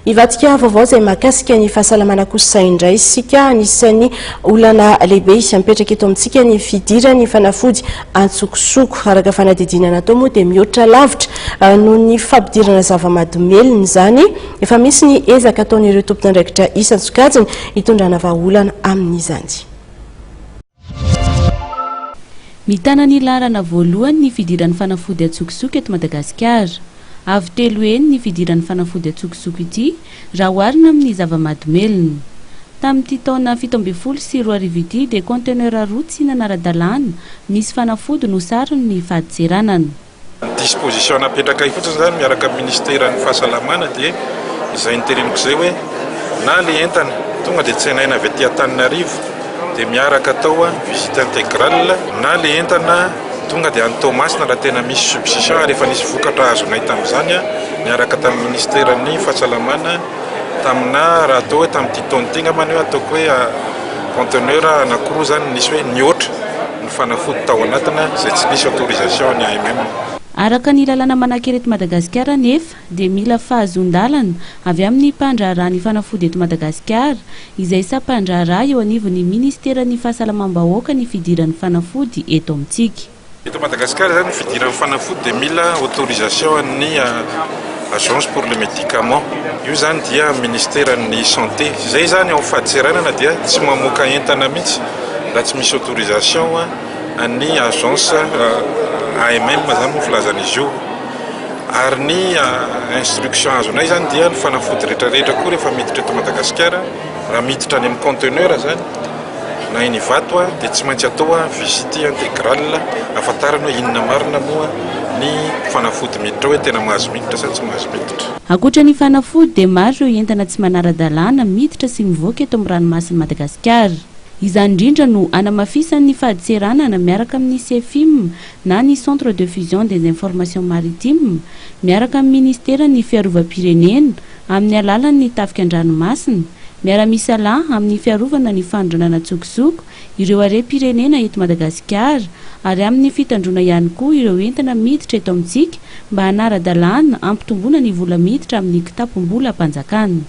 Ivatika vaovao izay mahakasika ny fahasalamana kosa indray isika anisan'ny olana lehibe izy mipetraka eto amintsika ny fidirany fanafody antsokosoko araka fanadidinana natao moa dia mihoatra lavitra noho ny fampidirana zava-mahadomelina izany efa misy ny ezaka ataon'ireo tompon'andraikitra isan-tsokajiny hitondrana vahaolana amin'izany. Mitana ny lalana voalohany ny fidiran'ny fanafody antsokosoko eto Madagasikara. Avy telo eny ny fidiran'ny fanafody antsokosoko ity raha oharina amin'ny zava-mahadomelina. Tamin'ity taona 17 ity dia conteneur roa tsy nanara-dalàna misy fanafody no sarony ny fahadiseranana. Disposition napetraka fotsiny zany miaraka amin'ny ministeran'ny fahasalamana dia izay niteneniko izay hoe na le entana tonga dia tsenaina avy aty Antananarivo dia miaraka atao visite intégrale na le entana tonga dia any Toamasina raha tena misy substitution ary efa nisy vokatra azonay tamin'izany miaraka tamin'ny ministeran'ny fahasalamana tamina raha atao hoe tamin'ity taon'ity ngambany hoe ataoko hoe conteneur anankiroa zany nisy hoe nihoatra ny fanafody tao anatina izay tsy nisy autorisation ny AMM. Araka ny lalana manankery eto Madagasikara nefa dia mila fahazon-dalana avy amin'ny mpandraharaha ny fanafody eto Madagasikara izay sampandraharaha eo anivon'ny ministeran'ny fahasalamam-bahoaka ny fidiran'ny fanafody eto amintsika. Eto Madagasikara zany fidiran'ny fanafody dia mila autorisation ny agence pour le médicament. Io zany dia ministeran'ny santé. Zay zany ao fahadiseranana dia tsy mamoaka entana mihitsy raha tsy misy autorisation ny agence AMM zany moa filazana izy io. Ary ny instruction azonay zany dia ny fanafody rehetrarehetra koa rehefa miditra eto Madagasikara raha miditra any amin'ny conteneur zany na iny vato dia tsy maintsy atao visite intégrale afantarana hoe inona marina moa ny fanafody miditra hoe tena mahazo miditra sa tsy mahazo miditra. Ankoatra ny fanafody dia maro ireo entana tsy manara-dalàna miditra sy mivoaka eto amin'ny ranomasin'i Madagasikara. Izany indrindra no anamafisan'ny fahadiseranana miaraka amin'ny CFIM na ny Centre de Fusion des Informations Maritimes miaraka amin'ny ministeran'ny fiarovam-pirenena amin'ny alalan'ny tafika an-dranomasina miara-misalahy amin'ny fiarovana ny fandronana antsokosoko ireo harem-pirenena eto Madagasikara ary amin'ny fitandrona ihany koa ireo entana miditra eto amintsika mba hanara-dalàna ampitomboana ny vola miditra amin'ny kitapom-bola ampanjakana.